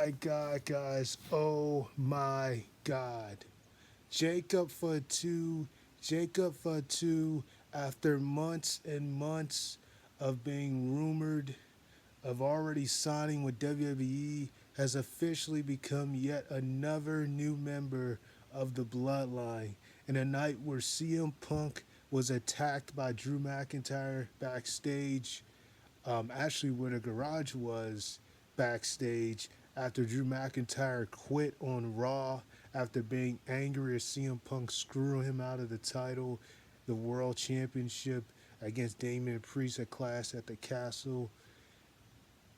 my God, guys. Oh my God. Jacob Fatu, Jacob Fatu, after months and months of being rumored of already signing with WWE, has officially become yet another new member of the bloodline. In a night where CM Punk was attacked by Drew McIntyre backstage, actually where the garage was backstage after Drew McIntyre quit on Raw after being angry at CM Punk screwing him out of the title, the World Championship against Damian Priest at Clash at the Castle.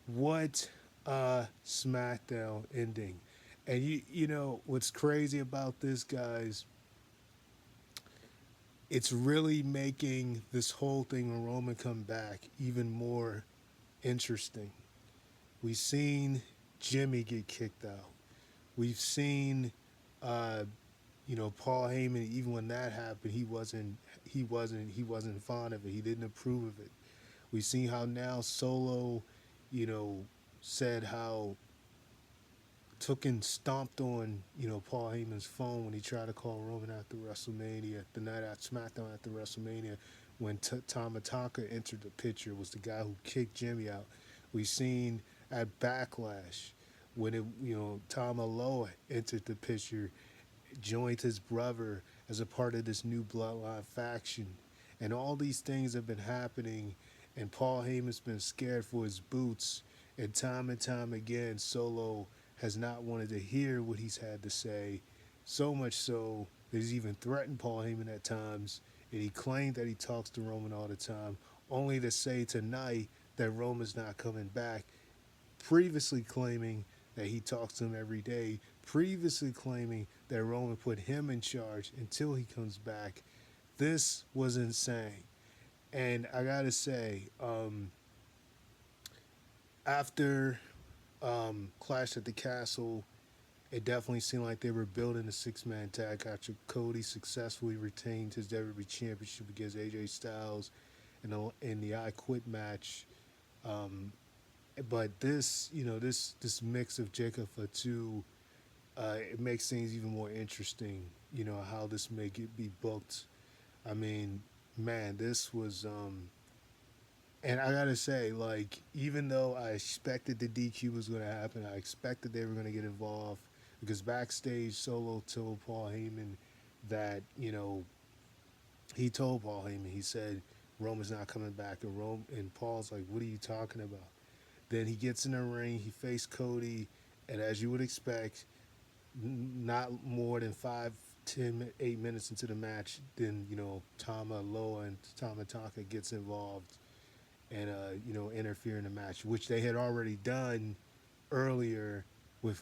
What a SmackDown ending. And you know what's crazy about this, guys? It's really making this whole thing when Roman come back even more interesting. We've seen Jimmy get kicked out. We've seen, uh, Paul Heyman. Even when that happened, he wasn't fond of it. He didn't approve of it. We've seen how now Solo, you know, said how took and stomped on Paul Heyman's phone when he tried to call Roman after WrestleMania, the night after SmackDown after WrestleMania, when Tama Tonka entered the picture, was the guy who kicked Jimmy out. We've seen at Backlash when Tama Loa entered the picture, joined his brother as a part of this new Bloodline faction, and all these things have been happening, and Paul Heyman's been scared for his boots, and time again, Solo has not wanted to hear what he's had to say, so much so that he's even threatened Paul Heyman at times, and he claimed that he talks to Roman all the time, only to say tonight that Roman's not coming back, previously claiming that he talks to him every day, previously claiming that Roman put him in charge until he comes back. This was insane. And I gotta say, after Clash at the Castle, it definitely seemed like they were building a six-man tag after Cody successfully retained his WWE Championship against AJ Styles in the I Quit match. Um, but this mix of Jacob Fatu, it makes things even more interesting. You know how this may be booked. I mean, man, this was and I gotta say, like, even though I expected the DQ was gonna happen, I expected they were gonna get involved because backstage Solo told Paul Heyman that, he told Paul Heyman, he said Roman's not coming back, and Paul's like, what are you talking about? Then he gets in the ring, he faced Cody, and as you would expect, not more than 8 minutes into the match, then Tama Loa and Tama Taka gets involved and interfere in the match, which they had already done earlier with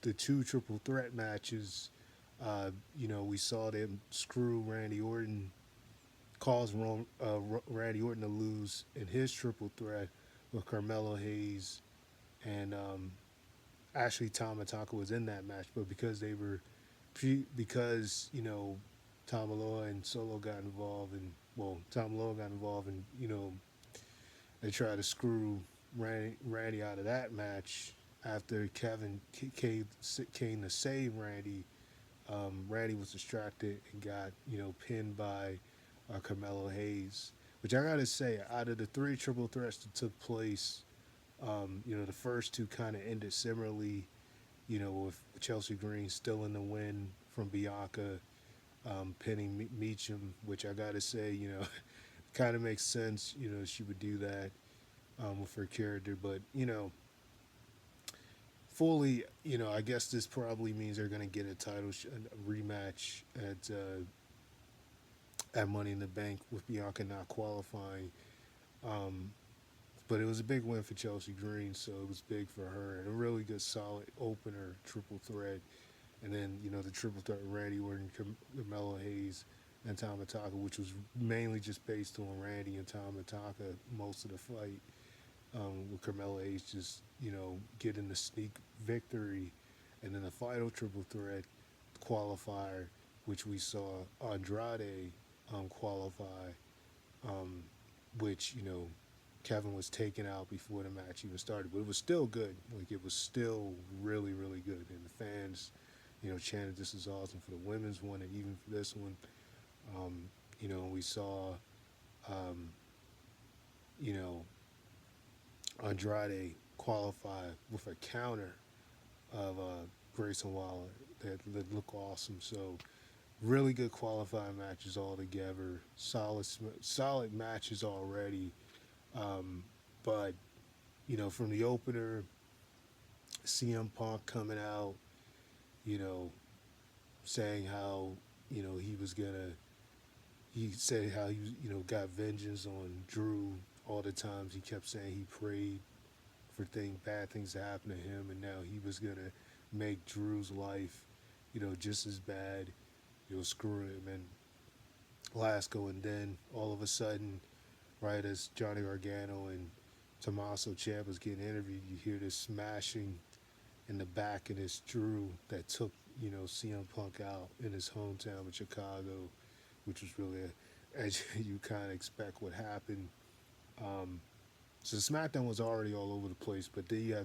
the two triple threat matches. We saw them screw Randy Orton, cause Randy Orton to lose in his triple threat with Carmelo Hayes, and actually Tama Tonka was in that match, but because Tamaloa and Solo got involved, and Tamaloa got involved, and they tried to screw Randy out of that match after Kevin came to save Randy. Randy was distracted and got pinned by Carmelo Hayes. Which I gotta say, out of the three triple threats that took place, the first two kind of ended similarly. With Chelsea Green still in the win from Bianca, pinning Meacham, which I gotta say, kind of makes sense. She would do that with her character, but fully, I guess this probably means they're gonna get a rematch at Money in the Bank with Bianca not qualifying. Um, but it was a big win for Chelsea Green, so it was big for her, and a really good, solid opener triple threat. And then the triple threat Randy Orton, Carmelo Hayes, and Tamataka, which was mainly just based on Randy and Tamataka most of the fight, with Carmelo Hayes just getting the sneak victory, and then the final triple threat qualifier, which we saw Andrade qualify, which Kevin was taken out before the match even started, but it was still good. Like it was still really, really good, and the fans, chanted this is awesome for the women's one and even for this one. Um, we saw, um, you know, Andrade qualify with a counter of Grayson Waller that looked awesome. So really good qualifying matches all together. Solid matches already. Um, but from the opener, CM Punk coming out, you know, saying how he was gonna. He said how he got vengeance on Drew all the times he kept saying he prayed for bad things to happen to him, and now he was gonna make Drew's life, just as bad. Screw him and Lasco, and then all of a sudden, right as Johnny Gargano and Tommaso Ciampa's getting interviewed, you hear this smashing in the back, and it's Drew that took CM Punk out in his hometown of Chicago, which was really as you kind of expect what happened. Um, so SmackDown was already all over the place, but then you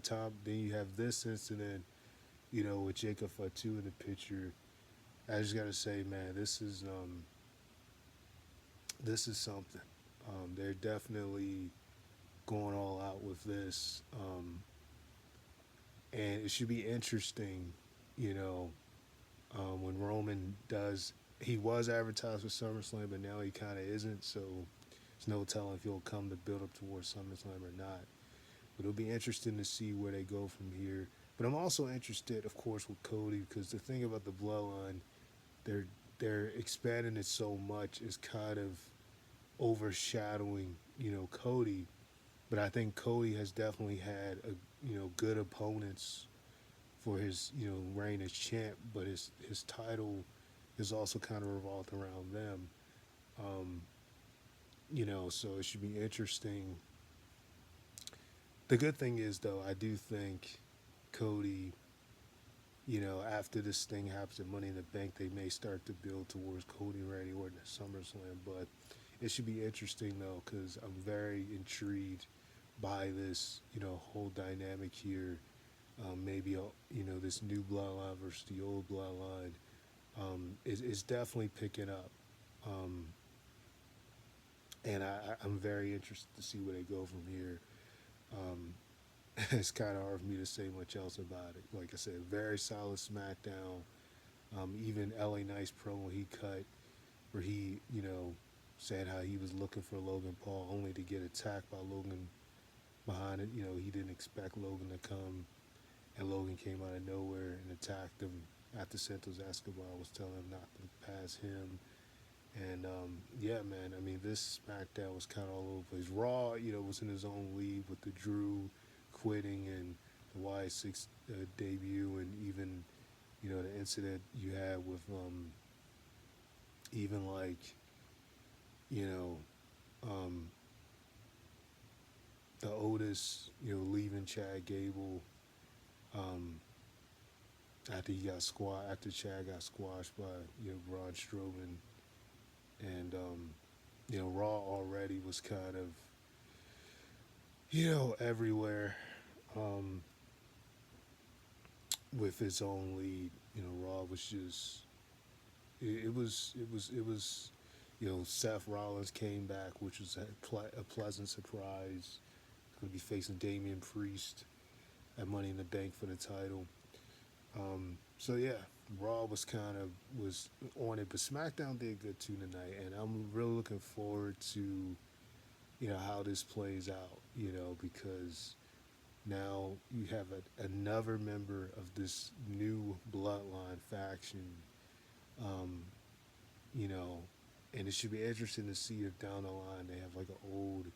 have this incident, with Jacob Fatu in the picture. I just gotta say, man, this is something. They're definitely going all out with this, and it should be interesting, you know, when Roman does. He was advertised for SummerSlam, but now he kind of isn't. So there's no telling if he'll come to build up towards SummerSlam or not. But it'll be interesting to see where they go from here. But I'm also interested, of course, with Cody, because the thing about the bloodline, they're they're expanding it so much is kind of overshadowing, Cody. But I think Cody has definitely had good opponents for his reign as champ, but his title is also kind of revolved around them. Um, so it should be interesting. The good thing is though, I do think Cody, after this thing happens at Money in the Bank, they may start to build towards Cody and Randy Orton at SummerSlam. But it should be interesting though, because I'm very intrigued by this, whole dynamic here. Maybe this new bloodline versus the old bloodline is definitely picking up, and I'm very interested to see where they go from here. Um, it's kind of hard for me to say much else about it. Like I said, very solid SmackDown. Even LA Knight's promo he cut, where he said how he was looking for Logan Paul only to get attacked by Logan behind it. He didn't expect Logan to come, and Logan came out of nowhere and attacked him after Santos Escobar was telling him not to pass him. And yeah, man, I mean, this SmackDown was kind of all over the place. Raw, was in his own league with the Drew quitting and the Y6 debut, and even, the incident you had with even like, you know, um, the Otis, leaving Chad Gable after after Chad got squashed by, Braun Strowman. And Raw already was kind of everywhere with its own lead. Raw was just it was Seth Rollins came back, which was a pleasant surprise. Going to be facing Damian Priest at Money in the Bank for the title. So yeah, Raw was on it, but SmackDown did good too tonight, and I'm really looking forward to how this plays out. Because now you have another member of this new Bloodline faction. Um, and it should be interesting to see if down the line they have like an old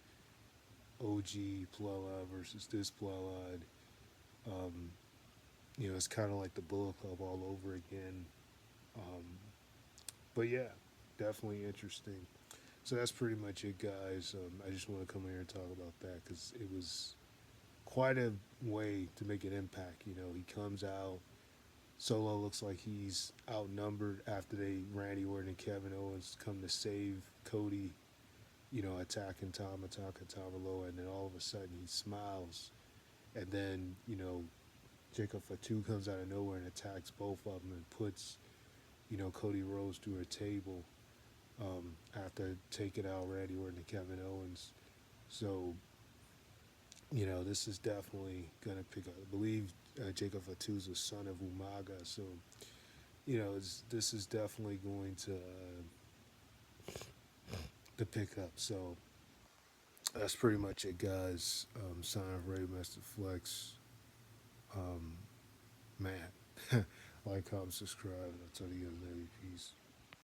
OG Bloodline versus this Bloodline. Um, it's kind of like the Bullet Club all over again. Um, but yeah, definitely interesting. So that's pretty much it, guys. I just want to come here and talk about that because it was quite a way to make an impact. He comes out. Solo looks like he's outnumbered after Randy Orton and Kevin Owens come to save Cody attacking Tama, and then all of a sudden he smiles, and then Jacob Fatu comes out of nowhere and attacks both of them and puts Cody Rhodes through a table after taking out Randy Orton and Kevin Owens. So this is definitely gonna pick up. I believe Jacob Fatu is the son of Umaga, so this is definitely going to pick up. So that's pretty much it, guys. Sign of Ray Master Flex. Man, like, comment, subscribe. I'll tell you guys later. Peace.